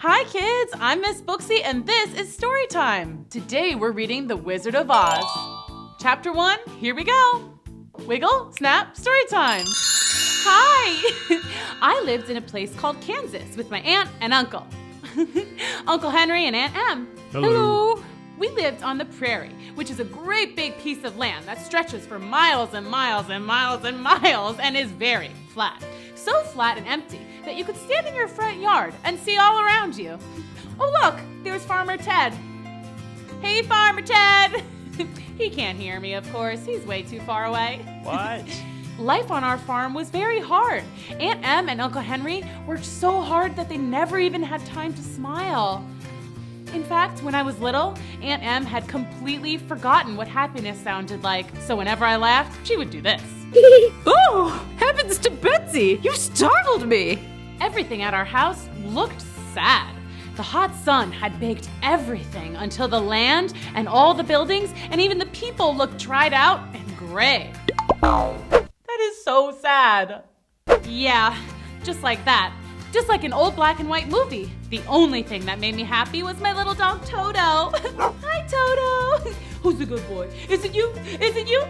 Hi kids, I'm Miss Booksy and this is Storytime. Today we're reading The Wizard of Oz. Chapter 1, here we go. Wiggle, snap, Storytime. Hi! I lived in a place called Kansas with my aunt and uncle. Uncle Henry and Aunt Em. Hello. We lived on the prairie, which is a great big piece of land that stretches for miles and miles and miles and miles and is very flat. So flat and empty that you could stand in your front yard and see all around you. Oh look, there's Farmer Ted. Hey Farmer Ted! He can't hear me, of course. He's way too far away. What? Life on our farm was very hard. Aunt Em and Uncle Henry worked so hard that they never even had time to smile. In fact, when I was little, Aunt Em had completely forgotten what happiness sounded like, so whenever I laughed, she would do this. Oh, heavens to Betsy! You startled me! Everything at our house looked sad. The hot sun had baked everything until the land and all the buildings and even the people looked dried out and gray. That is so sad. Yeah, just like that. Just like an old black and white movie. The only thing that made me happy was my little dog Toto. Hi Toto! Who's the good boy? Is it you? Is it you?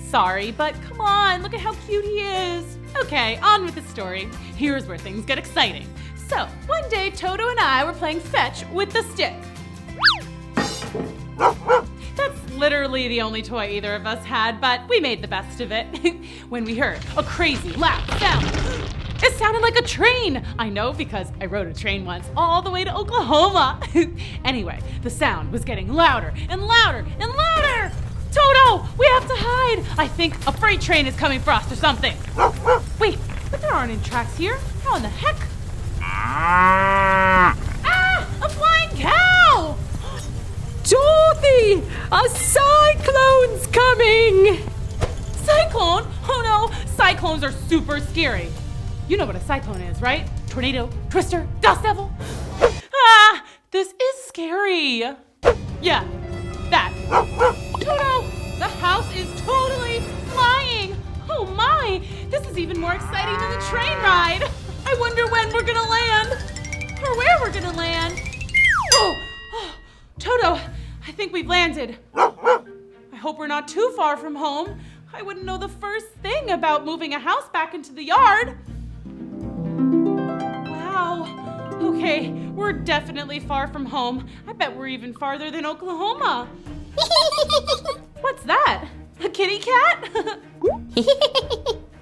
Sorry, but come on, look at how cute he is. Okay, on with the story. Here's where things get exciting. So, one day Toto and I were playing fetch with the stick. That's literally the only toy either of us had, but we made the best of it. When we heard a crazy loud sound. It sounded like a train. I know because I rode a train once all the way to Oklahoma. Anyway, the sound was getting louder and louder and louder. Toto, we have to hide. I think a freight train is coming for us or something. Wait, but there aren't any tracks here. How in the heck? Ah, a flying cow! Dorothy! A cyclone's coming! Cyclone? Oh no, cyclones are super scary. You know what a cyclone is, right? Tornado, twister, dust devil. Ah, this is scary. Yeah, that. Toto, the house is totally flying. Oh my, this is even more exciting than the train ride. I wonder when we're gonna land, or where we're gonna land. Oh, Toto, I think we've landed. I hope we're not too far from home. I wouldn't know the first thing about moving a house back into the yard. Wow. Okay, we're definitely far from home. I bet we're even farther than Oklahoma. What's that? A kitty cat?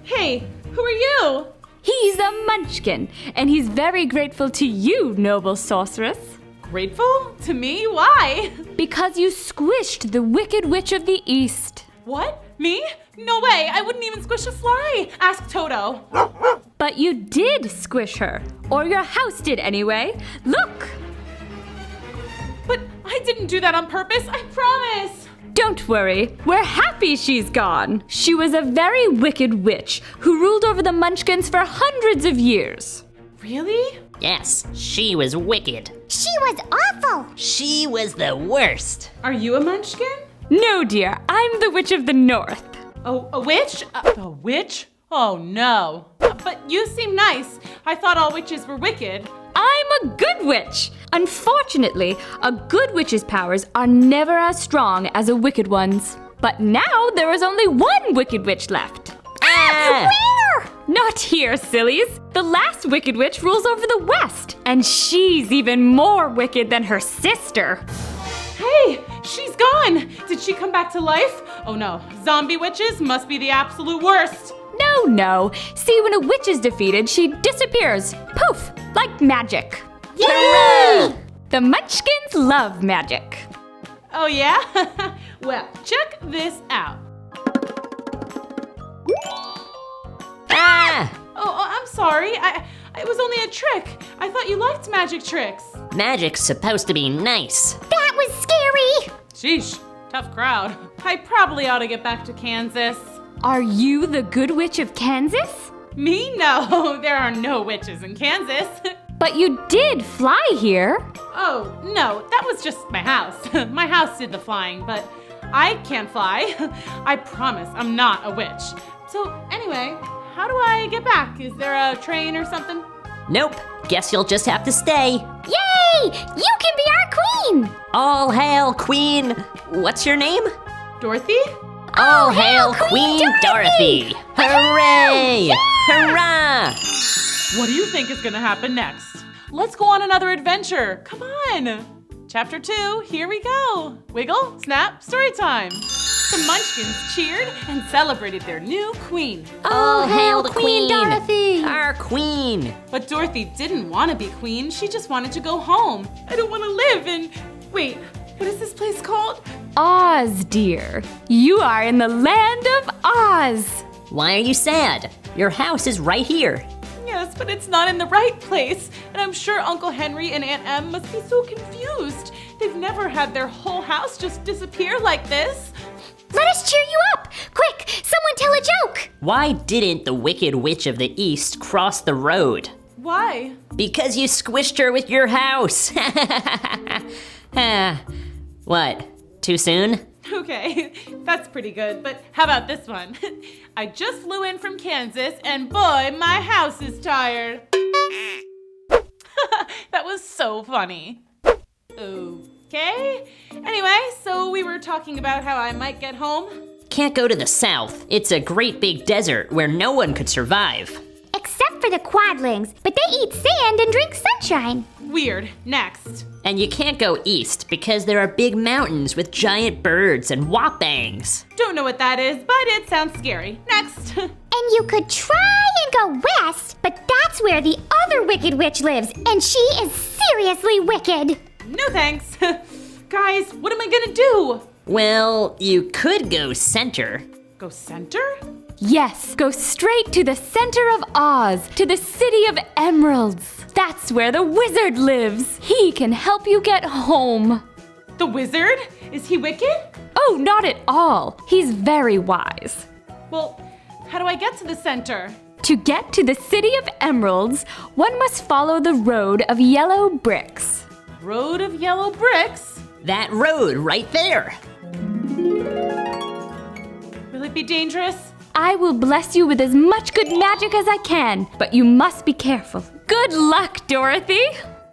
Hey, who are you? He's a munchkin, and he's very grateful to you, noble sorceress. Grateful? To me? Why? Because you squished the Wicked Witch of the East. What? Me? No way, I wouldn't even squish a fly. Ask Toto. But you did squish her, or your house did anyway. Look! But I didn't do that on purpose, I promise. Don't worry, we're happy she's gone. She was a very wicked witch who ruled over the Munchkins for hundreds of years. Really? Yes, she was wicked. She was awful. She was the worst. Are you a munchkin? No, dear, I'm the Witch of the North. Oh, a witch? A witch? Oh no. But you seem nice. I thought all witches were wicked. I'm a good witch. Unfortunately, a good witch's powers are never as strong as a wicked one's. But now there is only one wicked witch left. Ah! Where? Not here, sillies. The last wicked witch rules over the West, and she's even more wicked than her sister. Hey, she's gone. Did she come back to life? Oh no, zombie witches must be the absolute worst. No. See, when a witch is defeated, she disappears. Poof, like magic. Hooray! The Munchkins love magic. Oh yeah? Well, check this out. Ah! Oh, I'm sorry. It was only a trick. I thought you liked magic tricks. Magic's supposed to be nice. That was scary. Sheesh, tough crowd. I probably ought to get back to Kansas. Are you the good witch of Kansas? Me? No, there are no witches in Kansas. But you did fly here. Oh, no, that was just my house. My house did the flying, but I can't fly. I promise I'm not a witch. So anyway, how do I get back? Is there a train or something? Nope, Guess you'll just have to stay. Yay! You can be our queen! All hail, Queen. What's your name? Dorothy? All hail, Queen Dorothy! Hooray! Hurrah! What do you think is gonna happen next? Let's go on another adventure. Come on. Chapter 2, here we go. Wiggle, snap, story time. The Munchkins cheered and celebrated their new queen. All hail the Queen! Dorothy! Our Queen! But Dorothy didn't want to be queen. She just wanted to go home. I don't want to live in... Wait, what is this place called? Oz, dear. You are in the land of Oz. Why are you sad? Your house is right here. Yes, but it's not in the right place. And I'm sure Uncle Henry and Aunt Em must be so confused. They've never had their whole house just disappear like this. Let us cheer you up! Quick, someone tell a joke! Why didn't the Wicked Witch of the East cross the road? Why? Because you squished her with your house. What? Too soon? Okay, that's pretty good, but how about this one? I just flew in from Kansas, and boy, my house is tired. That was so funny. Okay. Anyway, so we were talking about how I might get home. Can't go to the south. It's a great big desert where no one could survive. Except for the quadlings, but they eat sand and drink sunshine. Weird. Next. And you can't go east because there are big mountains with giant birds and whoppangs. Don't know what that is, but it sounds scary. Next. And you could try and go west, but that's where the other Wicked Witch lives, and she is seriously wicked. No thanks. Guys, what am I gonna do? Well, you could go center. Go center? Yes, go straight to the center of Oz, to the City of Emeralds. That's where the wizard lives. He can help you get home. The wizard? Is he wicked? Oh, not at all. He's very wise. Well, how do I get to the center? To get to the City of Emeralds, one must follow the road of yellow bricks. Road of yellow bricks? That road right there. Will it be dangerous? I will bless you with as much good magic as I can, but you must be careful. Good luck, Dorothy!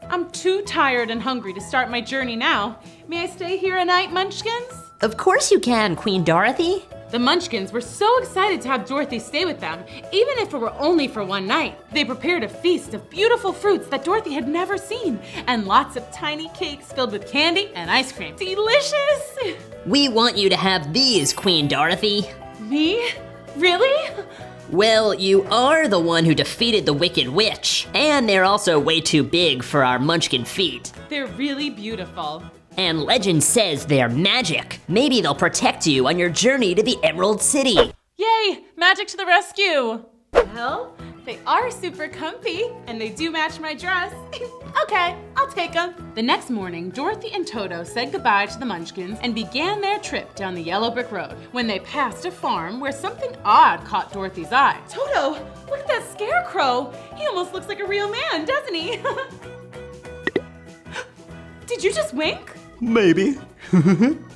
I'm too tired and hungry to start my journey now. May I stay here a night, Munchkins? Of course you can, Queen Dorothy. The Munchkins were so excited to have Dorothy stay with them, even if it were only for one night. They prepared a feast of beautiful fruits that Dorothy had never seen, and lots of tiny cakes filled with candy and ice cream. Delicious! We want you to have these, Queen Dorothy. Me? Really? Well, you are the one who defeated the Wicked Witch, and they're also way too big for our Munchkin feet. They're really beautiful. And legend says they're magic. Maybe they'll protect you on your journey to the Emerald City. Yay! Magic to the rescue! Well, they are super comfy, and they do match my dress. Okay, I'll take them. The next morning, Dorothy and Toto said goodbye to the Munchkins and began their trip down the yellow brick road when they passed a farm where something odd caught Dorothy's eye. Toto, look at that Scarecrow! He almost looks like a real man, doesn't he? Did you just wink? Maybe.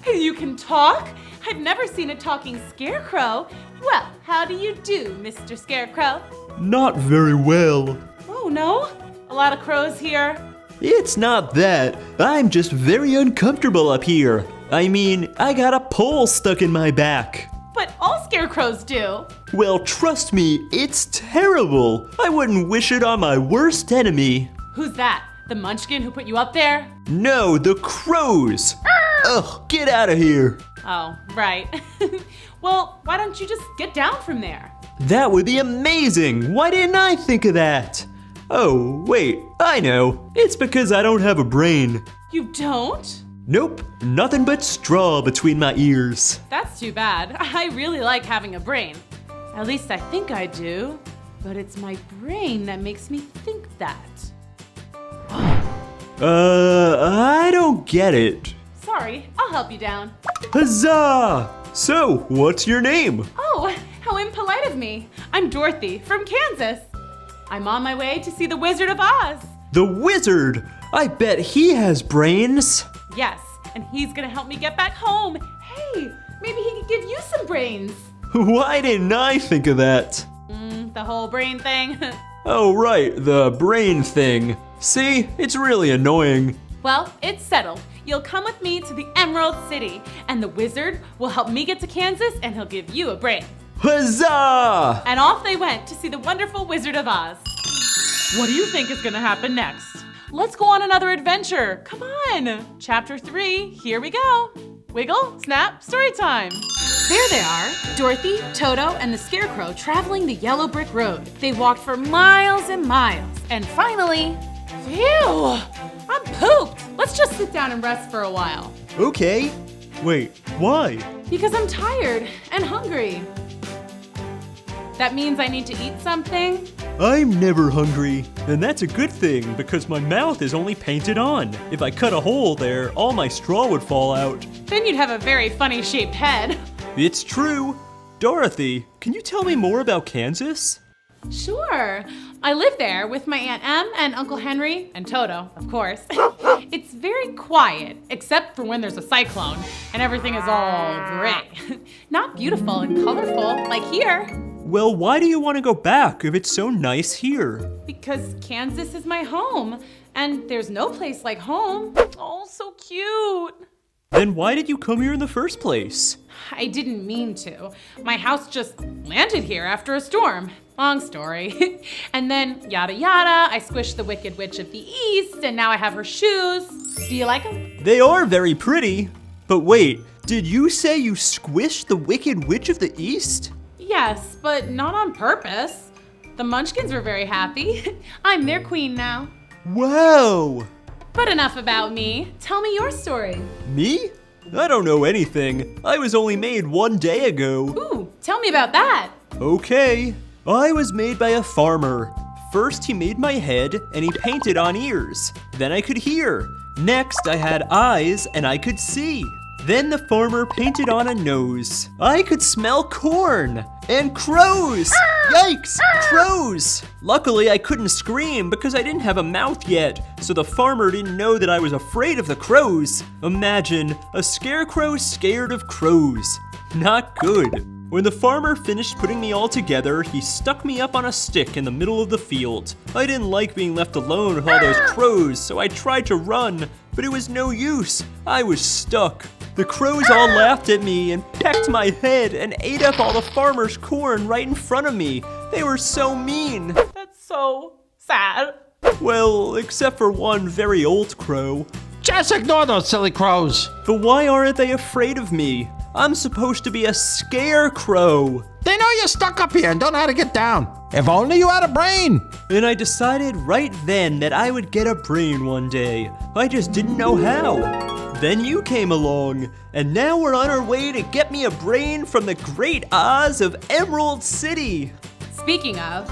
You can talk? I've never seen a talking scarecrow. Well, how do you do, Mr. Scarecrow? Not very well. Oh, no? A lot of crows here. It's not that. I'm just very uncomfortable up here. I mean, I got a pole stuck in my back. But all scarecrows do. Well, trust me, it's terrible. I wouldn't wish it on my worst enemy. Who's that? The Munchkin who put you up there? No, the crows. Ugh, get out of here. Oh, right. Well, why don't you just get down from there? That would be amazing. Why didn't I think of that? Oh, wait, I know. It's because I don't have a brain. You don't? Nope, nothing but straw between my ears. That's too bad. I really like having a brain. At least I think I do. But it's my brain that makes me think that. I don't get it. Sorry, I'll help you down. Huzzah! So, what's your name? Oh, how impolite of me. I'm Dorothy from Kansas. I'm on my way to see the Wizard of Oz. The wizard! I bet he has brains. Yes, and he's gonna help me get back home. Hey, maybe he could give you some brains. Why didn't I think of that? The whole brain thing. Oh, right, the brain thing. See, it's really annoying. Well, it's settled. You'll come with me to the Emerald City, and the wizard will help me get to Kansas, and he'll give you a brain. Huzzah! And off they went to see the wonderful Wizard of Oz. What do you think is gonna happen next? Let's go on another adventure. Come on. Chapter 3, here we go. Wiggle, snap, story time. There they are, Dorothy, Toto, and the Scarecrow traveling the yellow brick road. They walked for miles and miles, and finally, phew, I'm pooped. Let's just sit down and rest for a while. Okay. Wait, why? Because I'm tired and hungry. That means I need to eat something? I'm never hungry, and that's a good thing because my mouth is only painted on. If I cut a hole there, all my straw would fall out. Then you'd have a very funny shaped head. It's true. Dorothy, can you tell me more about Kansas? Sure. I live there with my Aunt Em and Uncle Henry and Toto, of course. It's very quiet, except for when there's a cyclone and everything is all gray. Not beautiful and colorful like here. Well, why do you want to go back if it's so nice here? Because Kansas is my home, and there's no place like home. Oh, so cute. Then why did you come here in the first place? I didn't mean to. My house just landed here after a storm. Long story. And then, yada yada, I squished the Wicked Witch of the East, and now I have her shoes. Do you like them? They are very pretty. But wait, did you say you squished the Wicked Witch of the East? Yes, but not on purpose. The Munchkins were very happy. I'm their queen now. Wow! But enough about me. Tell me your story. Me? I don't know anything. I was only made 1 day ago. Ooh, tell me about that. Okay. I was made by a farmer. First, he made my head and he painted on ears. Then I could hear. Next, I had eyes and I could see. Then the farmer painted on a nose. I could smell corn and crows. Yikes, crows. Luckily, I couldn't scream because I didn't have a mouth yet, so the farmer didn't know that I was afraid of the crows. Imagine a scarecrow scared of crows. Not good. When the farmer finished putting me all together, he stuck me up on a stick in the middle of the field. I didn't like being left alone with all those crows, so I tried to run, but it was no use. I was stuck. The crows all laughed at me and pecked my head and ate up all the farmer's corn right in front of me. They were so mean. That's so sad. Well, except for one very old crow. Just ignore those silly crows. But why aren't they afraid of me? I'm supposed to be a scarecrow. They know you're stuck up here and don't know how to get down. If only you had a brain. And I decided right then that I would get a brain one day. I just didn't know how. Then you came along, and now we're on our way to get me a brain from the great Oz of Emerald City. Speaking of,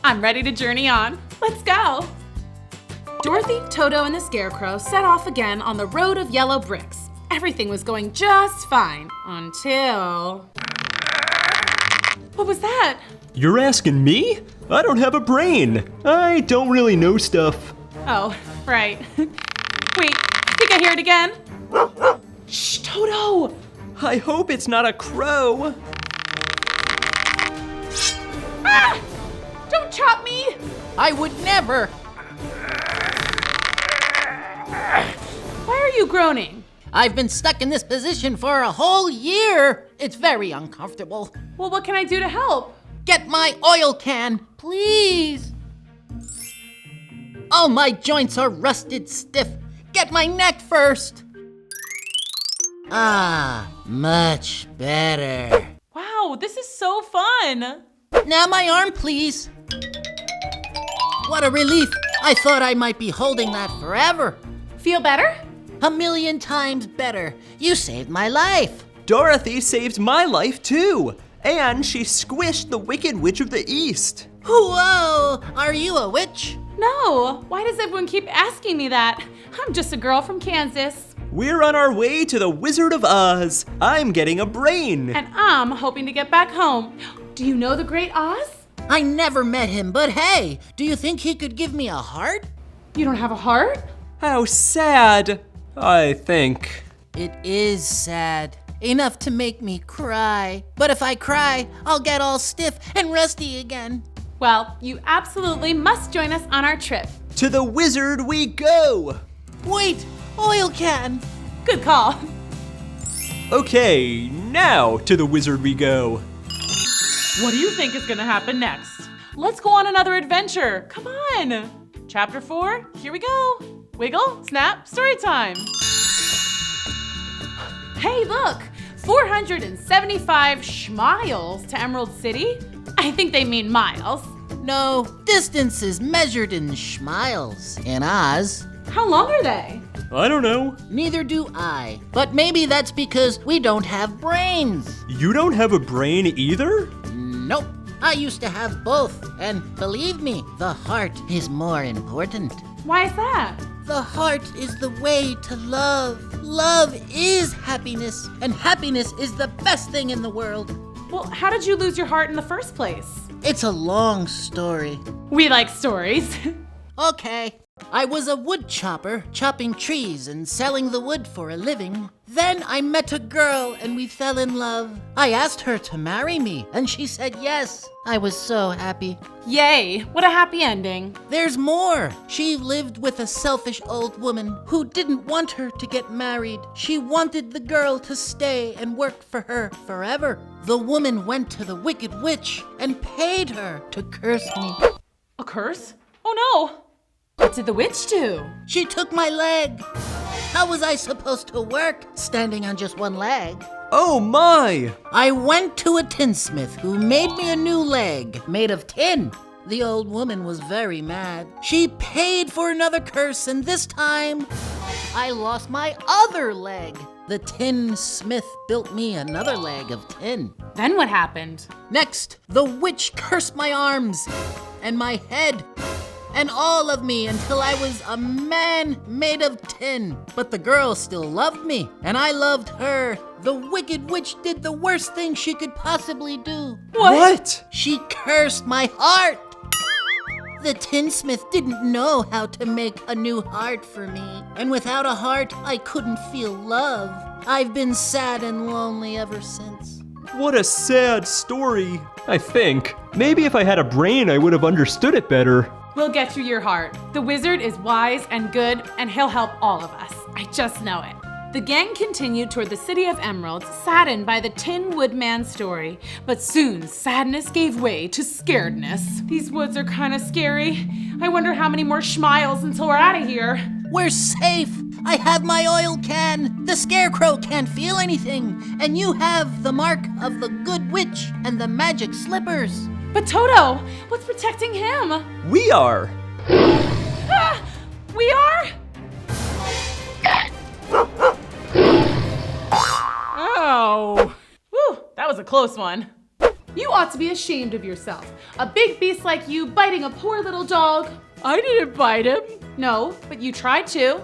I'm ready to journey on. Let's go. Dorothy, Toto, and the Scarecrow set off again on the road of yellow bricks. Everything was going just fine until... What was that? You're asking me? I don't have a brain. I don't really know stuff. Oh, right. Wait, I think I hear it again. Shh, Toto! I hope it's not a crow. Ah! Don't chop me! I would never. Why are you groaning? I've been stuck in this position for a whole year. It's very uncomfortable. Well, what can I do to help? Get my oil can, please. All my joints are rusted stiff. Get my neck first. Ah, much better. Wow, this is so fun. Now my arm, please. What a relief. I thought I might be holding that forever. Feel better? 1,000,000 times better. You saved my life. Dorothy saved my life too. And she squished the Wicked Witch of the East. Whoa, are you a witch? No, why does everyone keep asking me that? I'm just a girl from Kansas. We're on our way to the Wizard of Oz. I'm getting a brain. And I'm hoping to get back home. Do you know the Great Oz? I never met him, but hey, do you think he could give me a heart? You don't have a heart? How sad, I think. It is sad. Enough to make me cry. But if I cry, I'll get all stiff and rusty again. Well, you absolutely must join us on our trip. To the wizard we go! Wait, oil can. Good call. Okay, now to the wizard we go. What do you think is gonna happen next? Let's go on another adventure. Come on. Chapter 4, here we go. Wiggle, snap, story time. Hey, look, 475 schmiles to Emerald City. I think they mean miles. No, distance is measured in schmiles. In Oz, How long are they? I don't know. neither do I. But maybe that's because we don't have brains. You don't have a brain either? Nope. I used to have both. And believe me, the heart is more important. Why is that? The heart is the way to love. Love is happiness. And happiness is the best thing in the world. Well, how did you lose your heart in the first place? It's a long story. We like stories. Okay. I was a wood chopper, chopping trees and selling the wood for a living. Then I met a girl and we fell in love. I asked her to marry me and she said yes. I was so happy. Yay, what a happy ending. There's more. She lived with a selfish old woman who didn't want her to get married. She wanted the girl to stay and work for her forever. The woman went to the wicked witch and paid her to curse me. A curse? Oh no. What did the witch do? She took my leg. How was I supposed to work standing on just one leg? Oh my! I went to a tinsmith who made me a new leg made of tin. The old woman was very mad. She paid for another curse, and this time I lost my other leg. The tinsmith built me another leg of tin. Then what happened? Next, the witch cursed my arms and my head and all of me until I was a man made of tin. But the girl still loved me, and I loved her. The wicked witch did the worst thing she could possibly do. What? She cursed my heart. The tinsmith didn't know how to make a new heart for me, and without a heart, I couldn't feel love. I've been sad and lonely ever since. What a sad story. I think. Maybe if I had a brain, I would have understood it better. We'll get you your heart. The wizard is wise and good, and he'll help all of us. I just know it. The gang continued toward the city of Emerald, saddened by the Tin Woodman's story. But soon, sadness gave way to scaredness. These woods are kind of scary. I wonder how many more schmiles until we're out of here. We're safe. I have my oil can. The Scarecrow can't feel anything. And you have the mark of the good witch and the magic slippers. But Toto, what's protecting him? We are. Ah, we are? Oh. Whew, that was a close one. You ought to be ashamed of yourself. A big beast like you biting a poor little dog. I didn't bite him. No, but you tried to.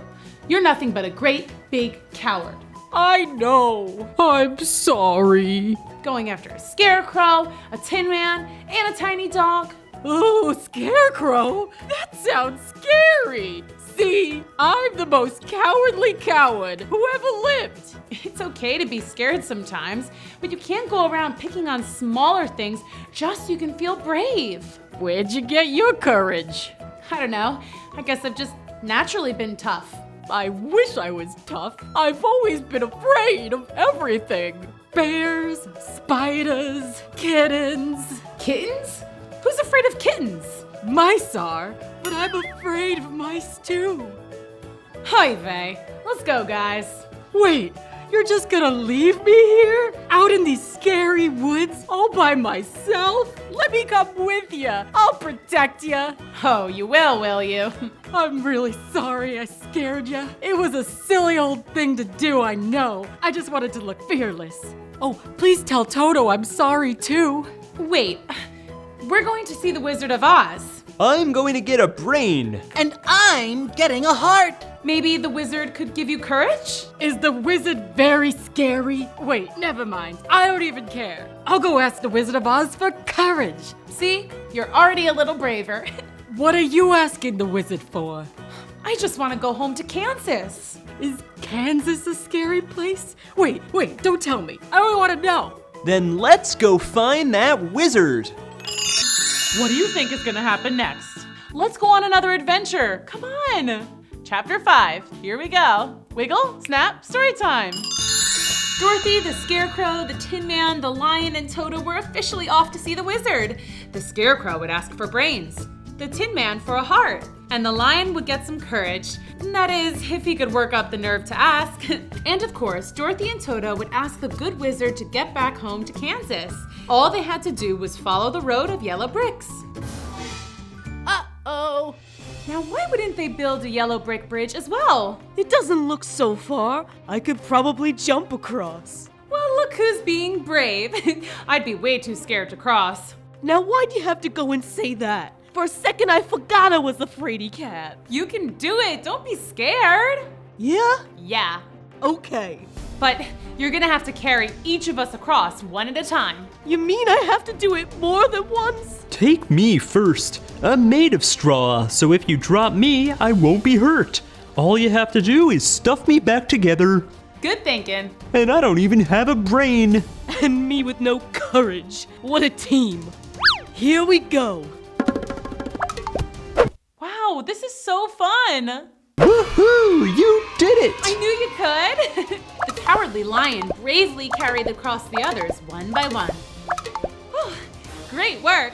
You're nothing but a great big coward. I know. I'm sorry. Going after a scarecrow, a tin man, and a tiny dog. Oh, Scarecrow? That sounds scary. See, I'm the most cowardly coward who ever lived. It's okay to be scared sometimes, but you can't go around picking on smaller things just so you can feel brave. Where'd you get your courage? I don't know. I guess I've just naturally been tough. I wish I was tough. I've always been afraid of everything. Bears, spiders, kittens. Kittens? Who's afraid of kittens? Mice are, but I'm afraid of mice too. Hi, vey. Let's go, guys. Wait, you're just gonna leave me here? Out in these scary woods all by myself? Let me come with you. I'll protect you. Oh, you will you? I'm really sorry I scared you. It was a silly old thing to do, I know. I just wanted to look fearless. Oh, please tell Toto I'm sorry too. Wait, we're going to see the Wizard of Oz. I'm going to get a brain. And I'm getting a heart. Maybe the wizard could give you courage? Is the wizard very scary? Wait, never mind. I don't even care. I'll go ask the Wizard of Oz for courage. See, you're already a little braver. What are you asking the wizard for? I just want to go home to Kansas. Is Kansas a scary place? Wait, don't tell me. I don't want to know. Then let's go find that wizard. What do you think is gonna happen next? Let's go on another adventure. Come on. Chapter 5. Here we go. Wiggle, snap, story time. Dorothy, the Scarecrow, the Tin Man, the Lion, and Toto were officially off to see the wizard. The Scarecrow would ask for brains, the Tin Man for a heart, and the Lion would get some courage. That is, if he could work up the nerve to ask. And of course, Dorothy and Toto would ask the good wizard to get back home to Kansas. All they had to do was follow the road of yellow bricks. Uh-oh. Now, why wouldn't they build a yellow brick bridge as well? It doesn't look so far. I could probably jump across. Well, look who's being brave. I'd be way too scared to cross. Now why'd you have to go and say that? For a second I forgot I was a fraidy cat. You can do it. Don't be scared. Yeah? Yeah. Okay. But you're gonna have to carry each of us across one at a time. You mean I have to do it more than once? Take me first. I'm made of straw, so if you drop me, I won't be hurt. All you have to do is stuff me back together. Good thinking. And I don't even have a brain. And me with no courage. What a team. Here we go. Wow, this is so fun. Woohoo! You did it! I knew you could. The cowardly lion bravely carried across the others one by one. Whew, great work.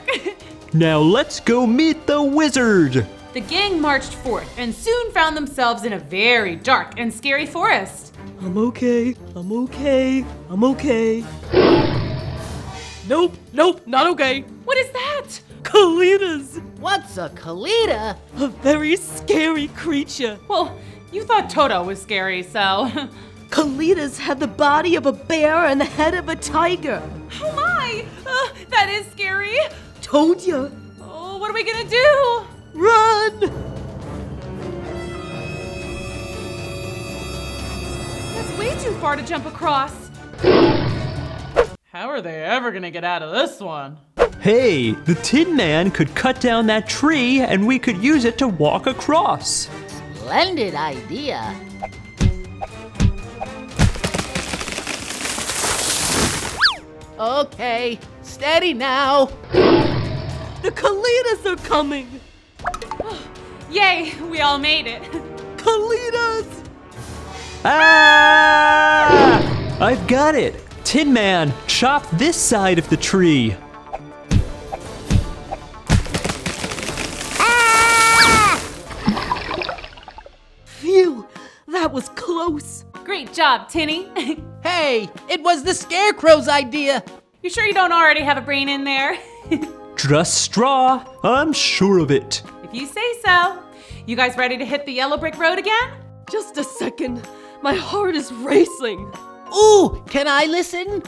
Now let's go meet the wizard. The gang marched forth and soon found themselves in a very dark and scary forest. I'm okay. I'm okay. I'm okay. Nope, not okay. What is that? Kalitas! What's a Kalita? A very scary creature. Well, you thought Toto was scary, so. Kalitas had the body of a bear and the head of a tiger. Oh my! That is scary. Told ya. Oh, what are we gonna do? Run! That's way too far to jump across. How are they ever gonna get out of this one? Hey, the Tin Man could cut down that tree and we could use it to walk across. Splendid idea. Okay, steady now. The Kalitas are coming. Yay, we all made it. Kalitas! Ah! I've got it. Tin Man, chop this side of the tree. Phew, that was close. Great job, Tinny. Hey, it was the Scarecrow's idea. You sure you don't already have a brain in there? Just straw, I'm sure of it. If you say so. You guys ready to hit the yellow brick road again? Just a second. My heart is racing. Ooh, can I listen?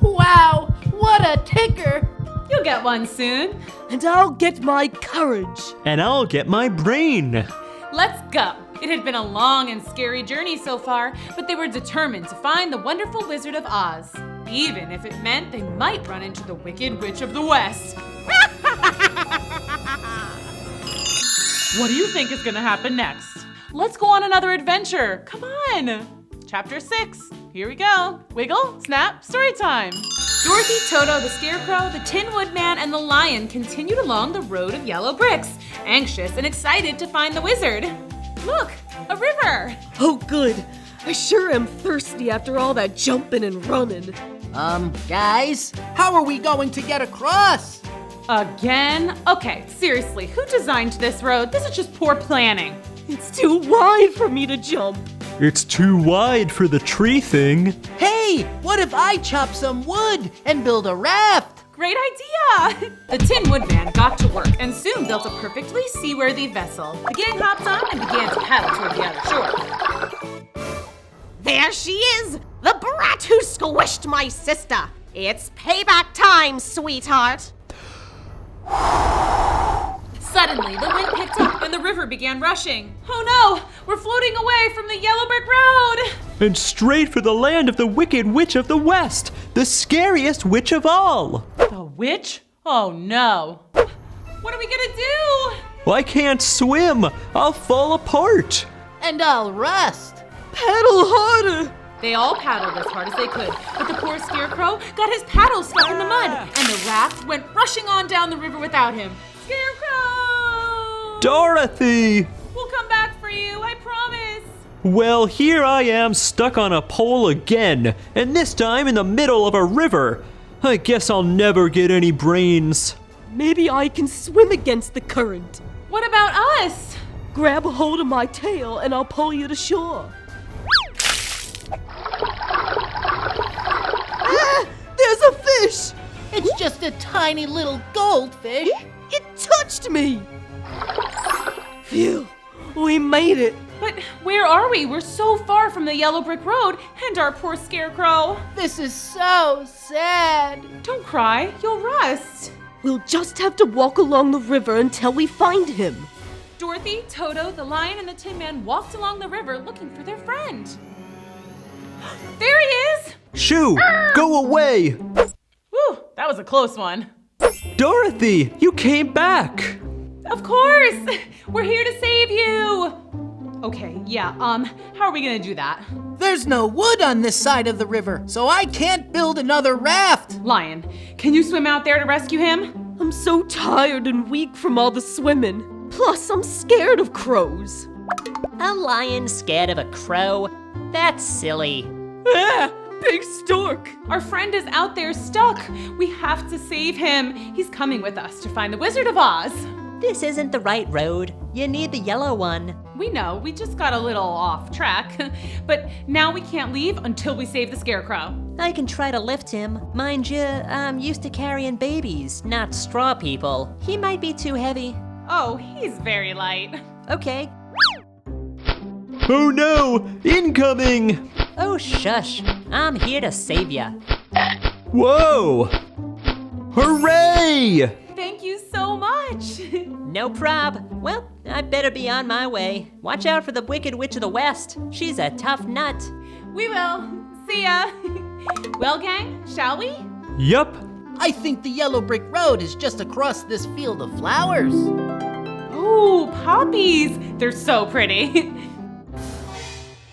Wow, what a ticker. You'll get one soon. And I'll get my courage. And I'll get my brain. Let's go. It had been a long and scary journey so far, but they were determined to find the wonderful Wizard of Oz, even if it meant they might run into the Wicked Witch of the West. What do you think is gonna happen next? Let's go on another adventure. Come on. Chapter 6. Here we go. Wiggle, snap, story time. Dorothy, Toto, the Scarecrow, the Tin Woodman, and the Lion continued along the road of yellow bricks, anxious and excited to find the wizard. Look, a river. Oh, good. I sure am thirsty after all that jumping and running. Guys, how are we going to get across? Again? Okay, seriously, who designed this road? This is just poor planning. It's too wide for me to jump. It's too wide for the tree thing. Hey, what if I chop some wood and build a raft? Great idea! The Tin Woodman got to work and soon built a perfectly seaworthy vessel. The gang hopped on and began to paddle toward the other shore. There she is! The brat who squished my sister! It's payback time, sweetheart! Suddenly, the wind picked up and the river began rushing. Oh no! We're floating away from the yellow brick road! And straight for the land of the Wicked Witch of the West, the scariest witch of all. The witch? Oh no. What are we gonna do? I can't swim. I'll fall apart. And I'll rust. Paddle harder. They all paddled as hard as they could, but the poor Scarecrow got his paddle stuck in the mud, and the raft went rushing on down the river without him. Scarecrow! Dorothy! We'll come back for you, I promise. Well, here I am stuck on a pole again, and this time in the middle of a river. I guess I'll never get any brains. Maybe I can swim against the current. What about us? Grab a hold of my tail and I'll pull you to shore. Ah! There's a fish! It's just a tiny little goldfish. It touched me! Phew, we made it. But where are we? We're so far from the yellow brick road and our poor Scarecrow. This is so sad. Don't cry, you'll rust. We'll just have to walk along the river until we find him. Dorothy, Toto, the lion, and the Tin Man walked along the river looking for their friend. There he is! Shoo! Go away! Whew, that was a close one. Dorothy, you came back! Of course! We're here to save you! Okay, yeah, how are we gonna do that? There's no wood on this side of the river, so I can't build another raft. Lion, can you swim out there to rescue him? I'm so tired and weak from all the swimming. Plus, I'm scared of crows. A lion scared of a crow? That's silly. Ah, big stork. Our friend is out there stuck. We have to save him. He's coming with us to find the Wizard of Oz. This isn't the right road. You need the yellow one. We know, we just got a little off track. But now we can't leave until we save the Scarecrow. I can try to lift him. Mind you, I'm used to carrying babies, not straw people. He might be too heavy. Oh, he's very light. Okay. Oh no! Incoming! Oh, shush. I'm here to save ya. Whoa! Hooray! Thank you so much. No prob. Well, I better be on my way. Watch out for the Wicked Witch of the West. She's a tough nut. We will. See ya. Well, gang, shall we? Yup. I think the yellow brick road is just across this field of flowers. Ooh, poppies. They're so pretty.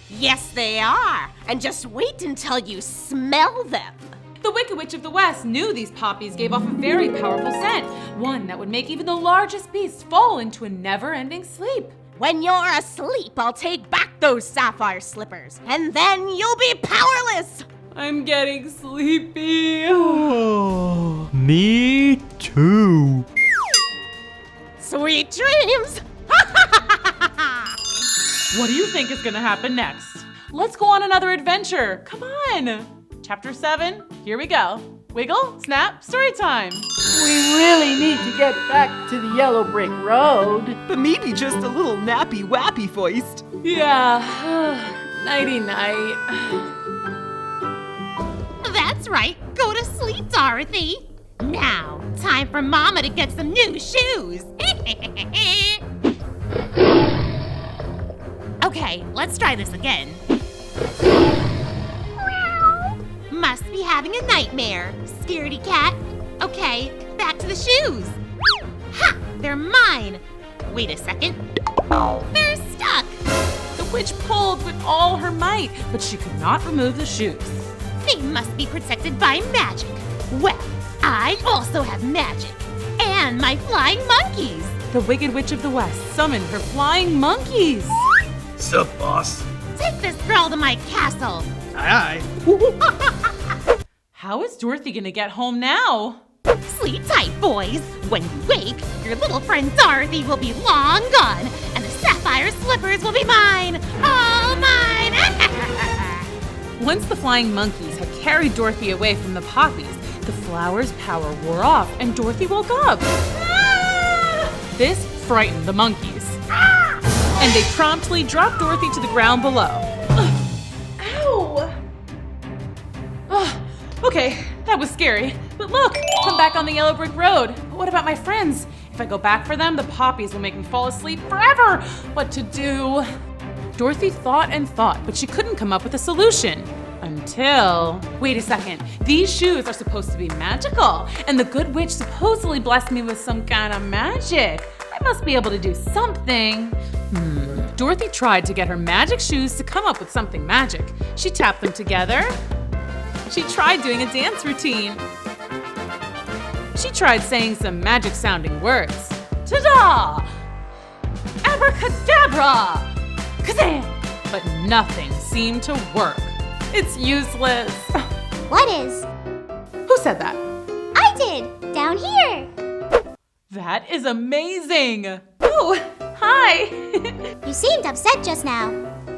Yes, they are. And just wait until you smell them. The Wicked Witch of the West knew these poppies gave off a very powerful scent, one that would make even the largest beast fall into a never-ending sleep. When you're asleep, I'll take back those sapphire slippers, and then you'll be powerless. I'm getting sleepy. Oh, me too. Sweet dreams. What do you think is gonna happen next? Let's go on another adventure. Come on. Chapter 7, here we go. Wiggle, snap, story time. We really need to get back to the yellow brick road. But maybe just a little nappy wappy foist. Yeah, nighty-night. That's right. Go to sleep, Dorothy. Now, time for Mama to get some new shoes. Okay, let's try this again. Must be having a nightmare. Scaredy cat. Okay, back to the shoes. Ha! They're mine. Wait a second. They're stuck. The witch pulled with all her might, but she could not remove the shoes. They must be protected by magic. Well, I also have magic. And my flying monkeys. The Wicked Witch of the West summoned her flying monkeys. Sup, boss? Take this girl to my castle. Aye. How is Dorothy gonna get home now? Sleep tight, boys. When you wake, your little friend Dorothy will be long gone, and the sapphire slippers will be mine. All mine. Once the flying monkeys had carried Dorothy away from the poppies, the flower's power wore off and Dorothy woke up. This frightened the monkeys. And they promptly dropped Dorothy to the ground below. Ow! Okay, that was scary. But look, I'm back on the yellow brick road. But what about my friends? If I go back for them, the poppies will make me fall asleep forever. What to do? Dorothy thought and thought, but she couldn't come up with a solution. Until, wait a second, these shoes are supposed to be magical, and the good witch supposedly blessed me with some kind of magic. I must be able to do something. Dorothy tried to get her magic shoes to come up with something magic. She tapped them together. She tried doing a dance routine. She tried saying some magic sounding words. Ta-da! Abracadabra! Kazam! But nothing seemed to work. It's useless. What is? Who said that? I did, down here. That is amazing. Oh, hi. You seemed upset just now.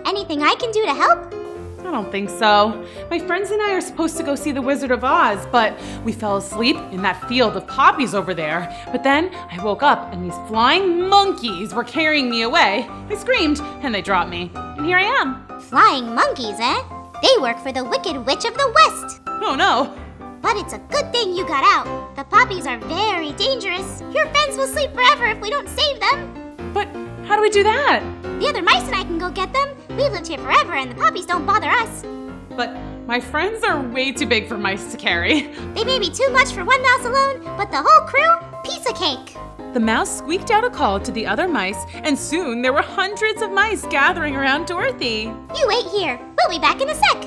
Anything I can do to help? I don't think so. My friends and I are supposed to go see the Wizard of Oz, but we fell asleep in that field of poppies over there. But then I woke up and these flying monkeys were carrying me away. I screamed and they dropped me. And here I am. Flying monkeys, eh? They work for the Wicked Witch of the West. Oh no. But it's a good thing you got out. The poppies are very dangerous. Your friends will sleep forever if we don't save them. But how do we do that? The other mice and I can go get them. We've lived here forever and the poppies don't bother us. But my friends are way too big for mice to carry. They may be too much for one mouse alone, but the whole crew, piece of cake. The mouse squeaked out a call to the other mice, and soon there were hundreds of mice gathering around Dorothy. You wait here. We'll be back in a sec.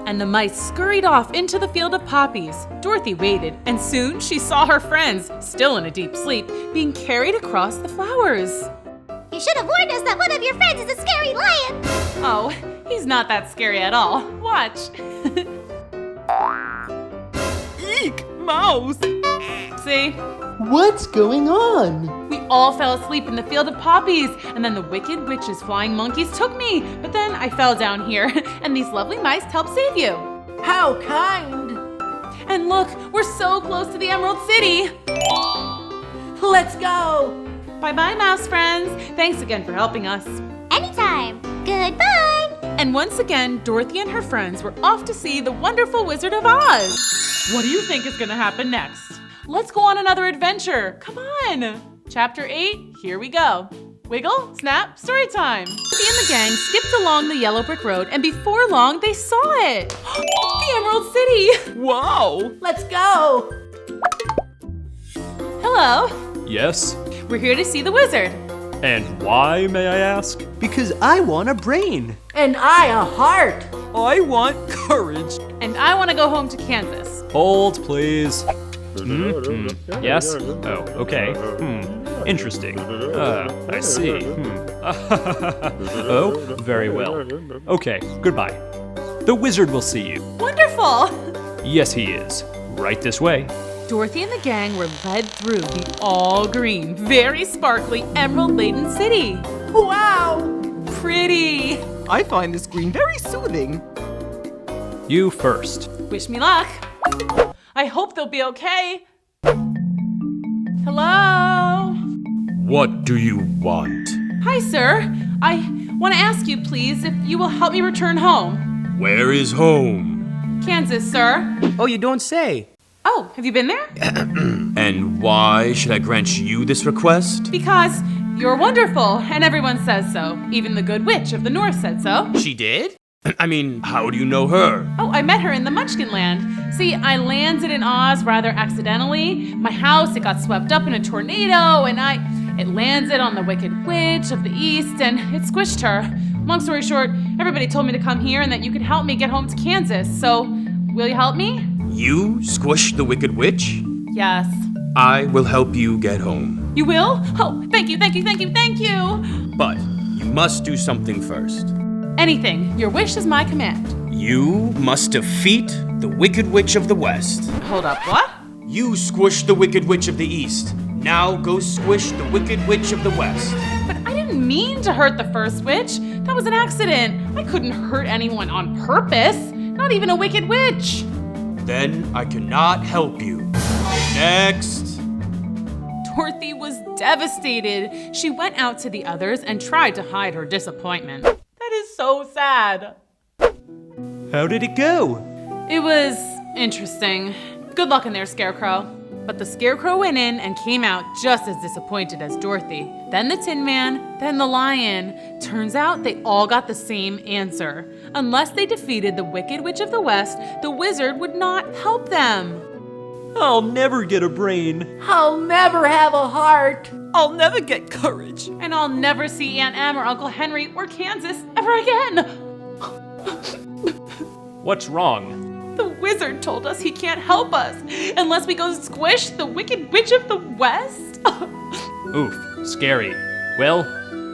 And the mice scurried off into the field of poppies. Dorothy waited, and soon she saw her friends, still in a deep sleep, being carried across the flowers. You should have warned us that one of your friends is a scary lion. Oh, he's not that scary at all. Watch. Eek, mouse. See? What's going on? We all fell asleep in the field of poppies, and then the Wicked Witch's flying monkeys took me. But then I fell down here, and these lovely mice helped save you. How kind. And look, we're so close to the Emerald City. Let's go. Bye-bye, mouse friends. Thanks again for helping us. Anytime. Goodbye. And once again, Dorothy and her friends were off to see the wonderful Wizard of Oz. What do you think is gonna happen next? Let's go on another adventure. Come on. Chapter 8, here we go. Wiggle, snap, story time. Dorothy and the gang skipped along the yellow brick road, and before long, they saw it. The Emerald City. Wow. Let's go. Hello. Yes? We're here to see the wizard. And why, may I ask? Because I want a brain. And I a heart. I want courage. And I want to go home to Kansas. Hold, please. Yes? Oh, okay. Interesting. I see. Oh, very well. Okay, goodbye. The wizard will see you. Wonderful! Yes, he is. Right this way. Dorothy and the gang were led through the all-green, very sparkly, emerald-laden city. Wow! Pretty! I find this green very soothing. You first. Wish me luck. I hope they'll be okay. Hello? What do you want? Hi, sir. I want to ask you, please, if you will help me return home. Where is home? Kansas, sir. Oh, you don't say. Oh, have you been there? And why should I grant you this request? Because you're wonderful, and everyone says so. Even the good witch of the north said so. She did? I mean, how do you know her? Oh, I met her in the Munchkin Land. See, I landed in Oz rather accidentally. My house, it got swept up in a tornado, and it landed on the Wicked Witch of the East, and it squished her. Long story short, everybody told me to come here and that you could help me get home to Kansas. So, will you help me? You squished the Wicked Witch? Yes. I will help you get home. You will? Oh, thank you, thank you, thank you, thank you! But you must do something first. Anything. Your wish is my command. You must defeat the Wicked Witch of the West. Hold up, what? You squished the Wicked Witch of the East. Now go squish the Wicked Witch of the West. But I didn't mean to hurt the first witch. That was an accident. I couldn't hurt anyone on purpose. Not even a Wicked Witch. Then I cannot help you. Next. Dorothy was devastated. She went out to the others and tried to hide her disappointment. That is so sad. How did it go? It was interesting. Good luck in there, Scarecrow. But the Scarecrow went in and came out just as disappointed as Dorothy. Then the Tin Man, then the Lion. Turns out they all got the same answer. Unless they defeated the Wicked Witch of the West, the wizard would not help them. I'll never get a brain. I'll never have a heart. I'll never get courage. And I'll never see Aunt Em or Uncle Henry or Kansas ever again. What's wrong? The wizard told us he can't help us unless we go squish the Wicked Witch of the West. Oof, scary. Well,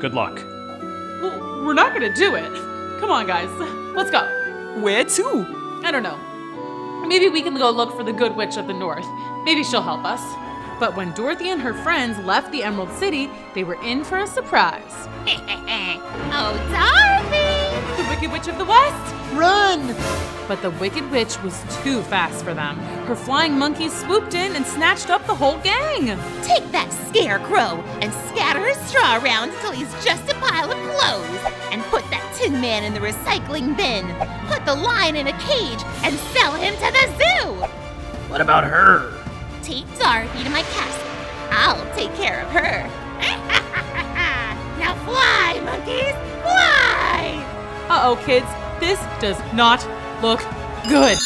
good luck. Well, we're not gonna do it. Come on, guys. Let's go. Where to? I don't know. Maybe we can go look for the Good Witch of the North. Maybe she'll help us. But when Dorothy and her friends left the Emerald City, they were in for a surprise. Oh, Dorothy! The Wicked Witch of the West! Run! But the Wicked Witch was too fast for them. Her flying monkeys swooped in and snatched up the whole gang. Take that Scarecrow and scatter his straw around until he's just a pile of clothes. And put that Tin Man in the recycling bin. Put the lion in a cage and sell him to the zoo. What about her? Take Dorothy to my castle. I'll take care of her. Now fly, monkeys, fly! Uh-oh, kids. This does not look good.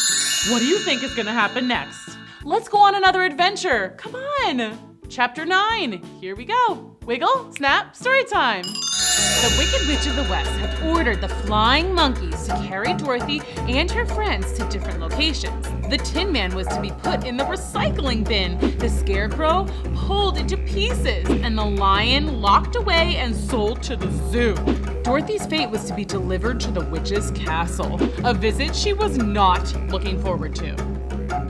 What do you think is gonna happen next? Let's go on another adventure. Come on. Chapter 9. Here we go. Wiggle, snap, story time. The Wicked Witch of the West had ordered the flying monkeys to carry Dorothy and her friends to different locations. The Tin Man was to be put in the recycling bin, the Scarecrow pulled into pieces, and the lion locked away and sold to the zoo. Dorothy's fate was to be delivered to the witch's castle, a visit she was not looking forward to.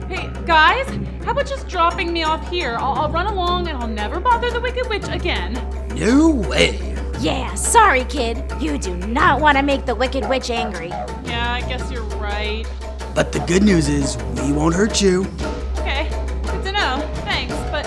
Hey, guys, how about just dropping me off here? I'll run along and I'll never bother the Wicked Witch again. No way. Yeah, sorry, kid. You do not want to make the Wicked Witch angry. Yeah, I guess you're right. But the good news is, we won't hurt you. Okay, good to know. Thanks, but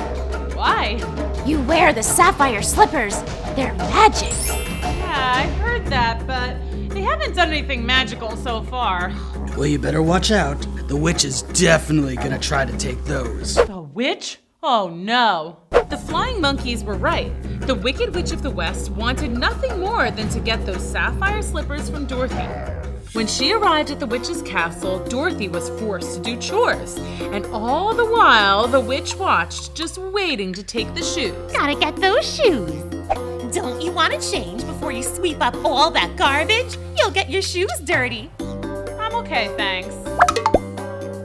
why? You wear the sapphire slippers. They're magic. Yeah, I've heard that, but they haven't done anything magical so far. Well, you better watch out. The witch is definitely gonna try to take those. The witch? Oh no. The flying monkeys were right. The Wicked Witch of the West wanted nothing more than to get those sapphire slippers from Dorothy. When she arrived at the witch's castle, Dorothy was forced to do chores. And all the while, the witch watched, just waiting to take the shoes. Gotta get those shoes. Don't you want to change before you sweep up all that garbage? You'll get your shoes dirty. I'm okay, thanks.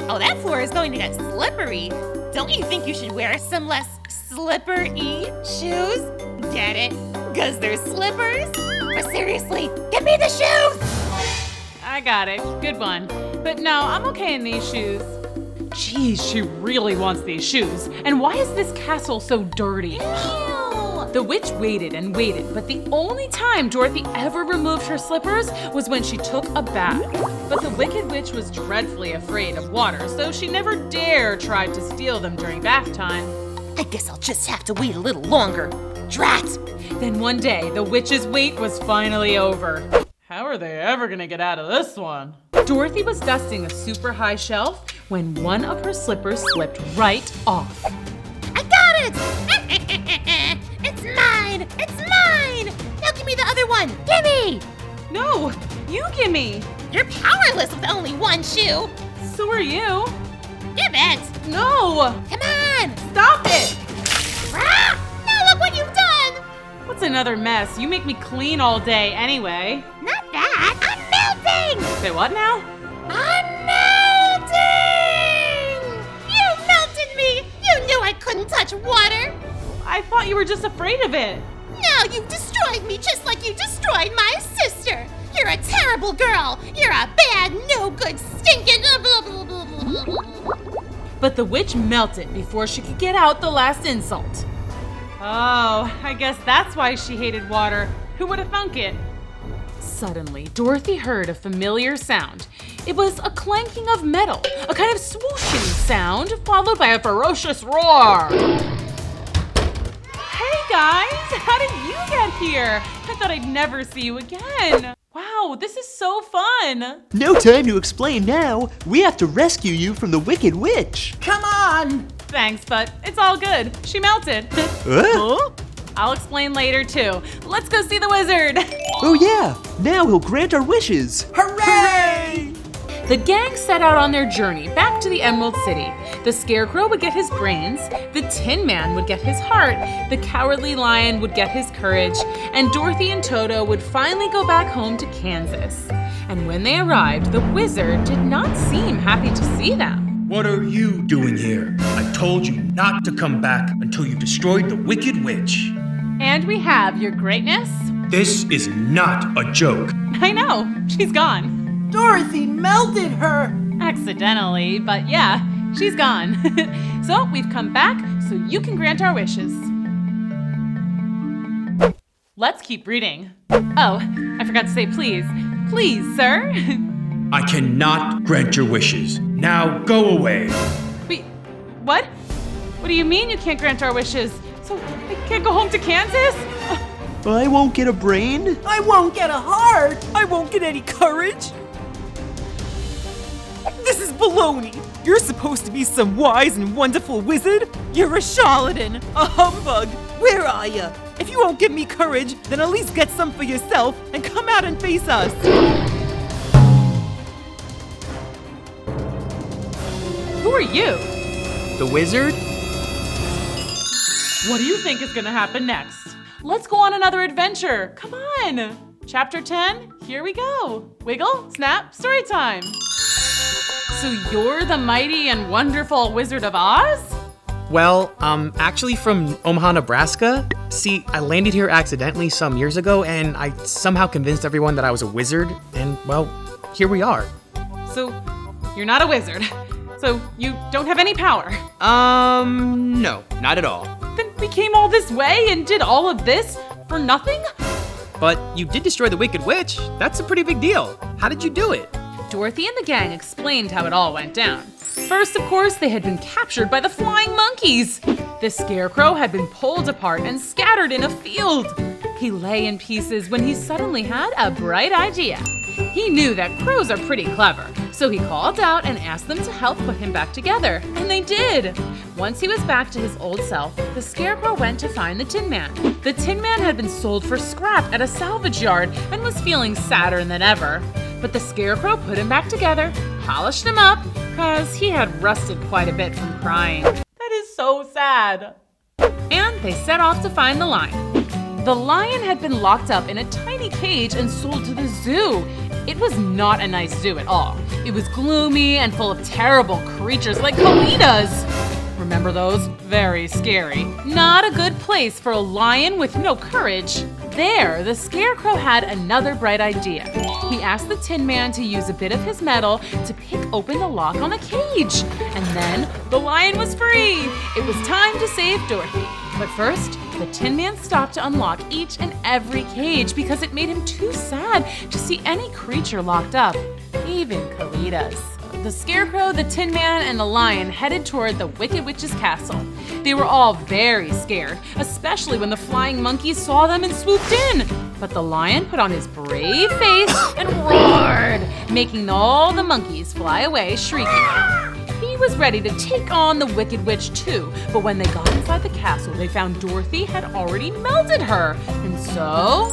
Oh, that floor is going to get slippery. Don't you think you should wear some less slippery shoes? Get it? 'Cause they're slippers? But seriously, give me the shoes! I got it. Good one. But no, I'm okay in these shoes. Geez, she really wants these shoes. And why is this castle so dirty? The witch waited and waited, but the only time Dorothy ever removed her slippers was when she took a bath. But the Wicked Witch was dreadfully afraid of water, so she never dare tried to steal them during bath time. I guess I'll just have to wait a little longer. Drat! Then one day, the witch's wait was finally over. How are they ever gonna get out of this one? Dorothy was dusting a super high shelf when one of her slippers slipped right off. I got it! It's mine! It's mine! Now give me the other one! Gimme! No, you gimme! You're powerless with only one shoe! So are you. Give it! No! Come on! Stop it! Ah! Now look what you've done! What's another mess? You make me clean all day anyway. Not that! I'm melting! Say what now? I'm melting! You melted me! You knew I couldn't touch water! I thought you were just afraid of it. Now you've destroyed me just like you destroyed my sister! You're a terrible girl! You're a bad, no good, stinking... But the witch melted before she could get out the last insult. Oh, I guess that's why she hated water. Who would have thunk it? Suddenly, Dorothy heard a familiar sound. It was a clanking of metal, a kind of swooshing sound, followed by a ferocious roar. Hey guys, how did you get here? I thought I'd never see you again. Wow, this is so fun. No time to explain now. We have to rescue you from the Wicked Witch. Come on! Thanks, but it's all good. She melted. Huh? I'll explain later too. Let's go see the wizard. Oh yeah, now he'll grant our wishes. Hooray! The gang set out on their journey back to the Emerald City. The Scarecrow would get his brains, the Tin Man would get his heart, the Cowardly Lion would get his courage, and Dorothy and Toto would finally go back home to Kansas. And when they arrived, the wizard did not seem happy to see them. What are you doing here? I told you not to come back until you destroyed the Wicked Witch. And we have, Your Greatness. This is not a joke. I know, she's gone. Dorothy melted her. Accidentally, but yeah, she's gone. So we've come back so you can grant our wishes. Let's keep reading. Oh, I forgot to say please. Please, sir. I cannot grant your wishes. Now go away. Wait, what? What do you mean you can't grant our wishes? So I can't go home to Kansas? I won't get a brain. I won't get a heart. I won't get any courage. This is baloney. You're supposed to be some wise and wonderful wizard. You're a charlatan, a humbug. Where are you? If you won't give me courage, then at least get some for yourself and come out and face us. Who are you? The wizard? What do you think is gonna happen next? Let's go on another adventure. Come on. Chapter 10, here we go. Wiggle, snap, story time. So you're the mighty and wonderful Wizard of Oz? Well, I'm actually from Omaha, Nebraska. See, I landed here accidentally some years ago, and I somehow convinced everyone that I was a wizard, and, well, here we are. So, you're not a wizard. So, you don't have any power? No, not at all. Then we came all this way and did all of this for nothing? But you did destroy the Wicked Witch. That's a pretty big deal. How did you do it? Dorothy and the gang explained how it all went down. First, of course, they had been captured by the flying monkeys. The Scarecrow had been pulled apart and scattered in a field. He lay in pieces when he suddenly had a bright idea. He knew that crows are pretty clever, so he called out and asked them to help put him back together, and they did. Once he was back to his old self, the Scarecrow went to find the Tin Man. The Tin Man had been sold for scrap at a salvage yard and was feeling sadder than ever. But the Scarecrow put him back together, polished him up, cause he had rusted quite a bit from crying. That is so sad. And they set off to find the lion. The lion had been locked up in a tiny cage and sold to the zoo. It was not a nice zoo at all. It was gloomy and full of terrible creatures like colitas. Remember those? Very scary. Not a good place for a lion with no courage. There, the Scarecrow had another bright idea. He asked the Tin Man to use a bit of his metal to pick open the lock on the cage. And then the lion was free. It was time to save Dorothy. But first, the Tin Man stopped to unlock each and every cage because it made him too sad to see any creature locked up, even colitas. The Scarecrow, the Tin Man, and the lion headed toward the Wicked Witch's castle. They were all very scared, especially when the flying monkeys saw them and swooped in. But the lion put on his brave face and roared, making all the monkeys fly away shrieking. He was ready to take on the Wicked Witch too, but when they got inside the castle, they found Dorothy had already melted her. And so...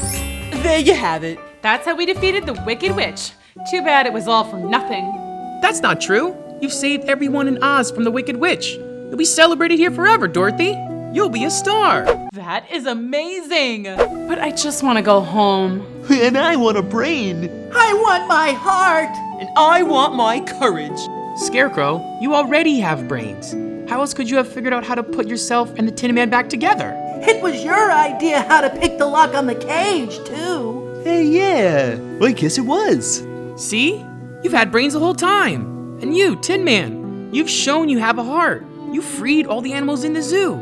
there you have it. That's how we defeated the Wicked Witch. Too bad it was all for nothing. That's not true. You've saved everyone in Oz from the Wicked Witch. You'll be celebrated here forever, Dorothy. You'll be a star. That is amazing. But I just want to go home. And I want a brain. I want my heart. And I want my courage. Scarecrow, you already have brains. How else could you have figured out how to put yourself and the Tin Man back together? It was your idea how to pick the lock on the cage, too. Hey, yeah. I guess it was. See? You've had brains the whole time. And you, Tin Man, you've shown you have a heart. You freed all the animals in the zoo.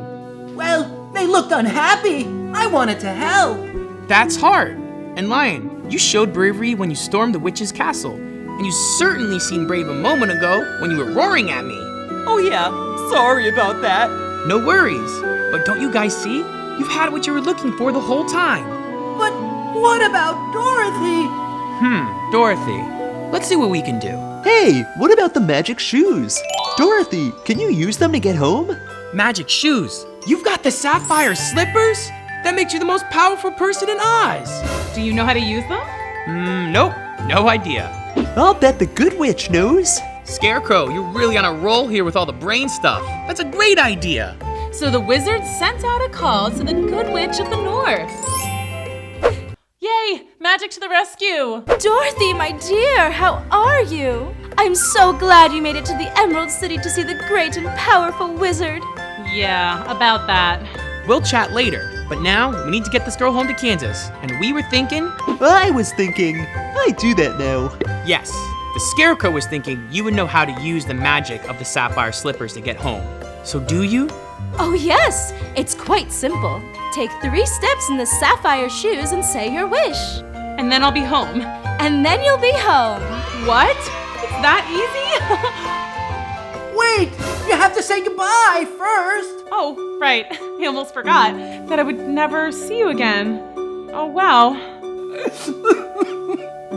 Well, they looked unhappy. I wanted to help. That's heart. And Lion, you showed bravery when you stormed the witch's castle. And you certainly seemed brave a moment ago when you were roaring at me. Oh yeah, sorry about that. No worries. But don't you guys see? You've had what you were looking for the whole time. But what about Dorothy? Dorothy. Let's see what we can do. Hey, what about the magic shoes? Dorothy, can you use them to get home? Magic shoes? You've got the sapphire slippers? That makes you the most powerful person in Oz. Do you know how to use them? Nope. No idea. I'll bet the good witch knows. Scarecrow, you're really on a roll here with all the brain stuff. That's a great idea. So the wizard sent out a call to the Good Witch of the North. Yay! Magic to the rescue! Dorothy, my dear, how are you? I'm so glad you made it to the Emerald City to see the great and powerful wizard. Yeah, about that. We'll chat later, but now we need to get this girl home to Kansas. And we were thinking... I was thinking, I do that now. Yes, the Scarecrow was thinking you would know how to use the magic of the sapphire slippers to get home. So do you? Oh yes, it's quite simple. Take 3 steps in the sapphire shoes and say your wish. And then I'll be home. And then you'll be home. What? It's that easy? Wait, you have to say goodbye first. Oh, right. I almost forgot that I would never see you again. Oh, wow.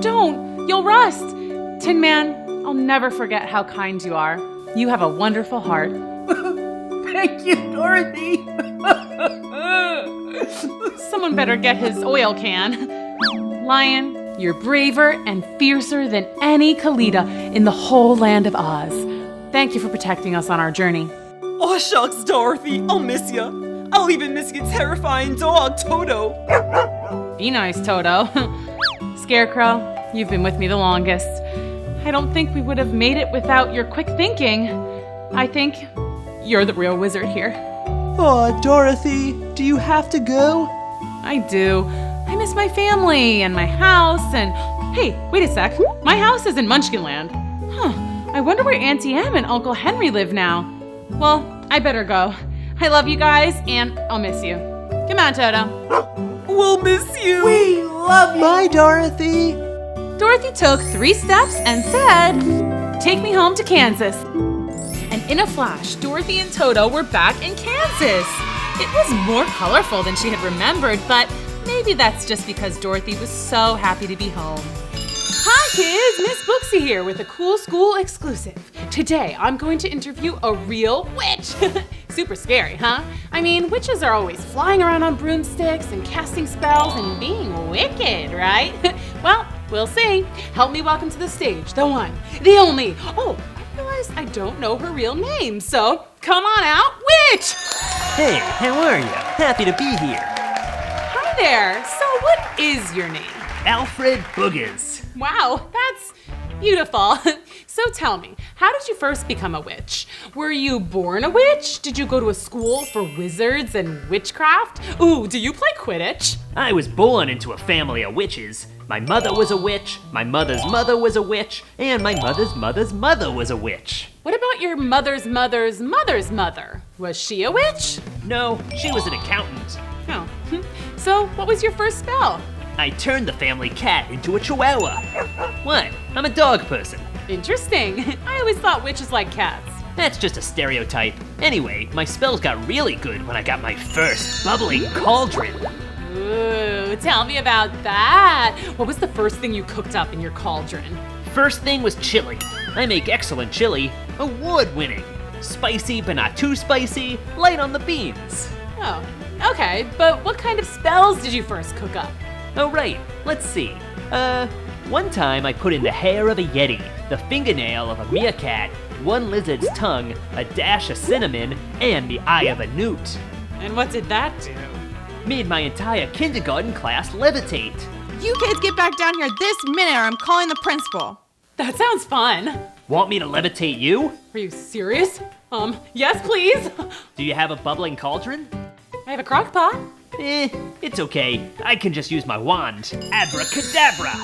Don't. You'll rust. Tin Man, I'll never forget how kind you are. You have a wonderful heart. Thank you, Dorothy. Someone better get his oil can. Lion, you're braver and fiercer than any Kalita in the whole land of Oz. Thank you for protecting us on our journey. Oh, shucks, Dorothy. I'll miss ya. I'll even miss your terrifying dog, Toto. Be nice, Toto. Scarecrow, you've been with me the longest. I don't think we would have made it without your quick thinking. I think you're the real wizard here. Aw, Dorothy, do you have to go? I do. I miss my family and my house and... Hey, wait a sec. My house is in Munchkinland. Huh. I wonder where Auntie Em and Uncle Henry live now. Well, I better go. I love you guys and I'll miss you. Come on, Toto. We'll miss you. We love you. Bye, Dorothy. Dorothy took 3 steps and said, "Take me home to Kansas." And in a flash, Dorothy and Toto were back in Kansas. It was more colorful than she had remembered, but maybe that's just because Dorothy was so happy to be home. Hi kids, Miss Booksy here with a cool school exclusive. Today I'm going to interview a real witch. Super scary, huh? I mean, witches are always flying around on broomsticks and casting spells and being wicked, right? Well, we'll see. Help me welcome to the stage, the one, the only. Oh, I realize I don't know her real name, so come on out, witch! Hey, how are you? Happy to be here. Hi there. So what is your name? Alfred Boogers. Wow, that's beautiful. So tell me, how did you first become a witch? Were you born a witch? Did you go to a school for wizards and witchcraft? Ooh, do you play Quidditch? I was born into a family of witches. My mother was a witch, my mother's mother was a witch, and my mother's mother's mother was a witch. What about your mother's mother's mother's mother? Was she a witch? No, she was an accountant. Oh, so what was your first spell? I turned the family cat into a chihuahua. What? I'm a dog person. Interesting. I always thought witches liked cats. That's just a stereotype. Anyway, my spells got really good when I got my first bubbling cauldron. Ooh, tell me about that. What was the first thing you cooked up in your cauldron? First thing was chili. I make excellent chili, award-winning. Spicy but not too spicy, light on the beans. Oh, okay, but what kind of spells did you first cook up? Oh right, let's see. One time I put in the hair of a yeti, the fingernail of a meerkat, 1 lizard's tongue, a dash of cinnamon, and the eye of a newt. And what did that do? Made my entire kindergarten class levitate. You kids get back down here this minute or I'm calling the principal. That sounds fun. Want me to levitate you? Are you serious? Yes, please. Do you have a bubbling cauldron? I have a crock pot. It's okay. I can just use my wand. Abracadabra!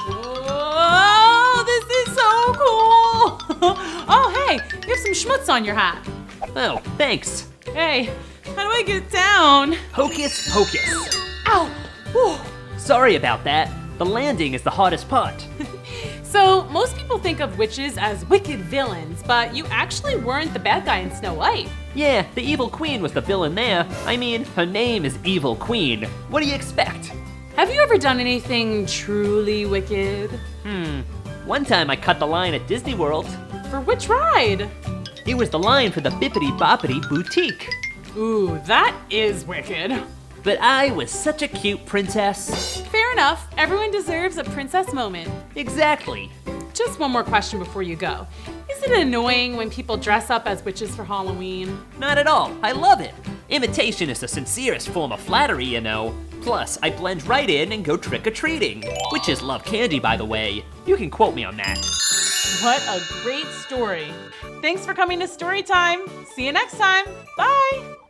Oh, this is so cool! Oh, hey, you have some schmutz on your hat. Oh, thanks. Hey, how do I get down? Hocus pocus. Ow! Whew. Sorry about that. The landing is the hardest part. So, most people think of witches as wicked villains, but you actually weren't the bad guy in Snow White. Yeah, the evil queen was the villain there. I mean, her name is Evil Queen. What do you expect? Have you ever done anything truly wicked? One time I cut the line at Disney World. For which ride? It was the line for the Bippity Boppity Boutique. Ooh, that is wicked. But I was such a cute princess. Fair enough. Everyone deserves a princess moment. Exactly. just one more question before you go. Is it annoying when people dress up as witches for Halloween? Not at all. I love it. Imitation is the sincerest form of flattery, you know. Plus, I blend right in and go trick-or-treating. Witches love candy, by the way. You can quote me on that. What a great story. Thanks for coming to Storytime. See you next time. Bye.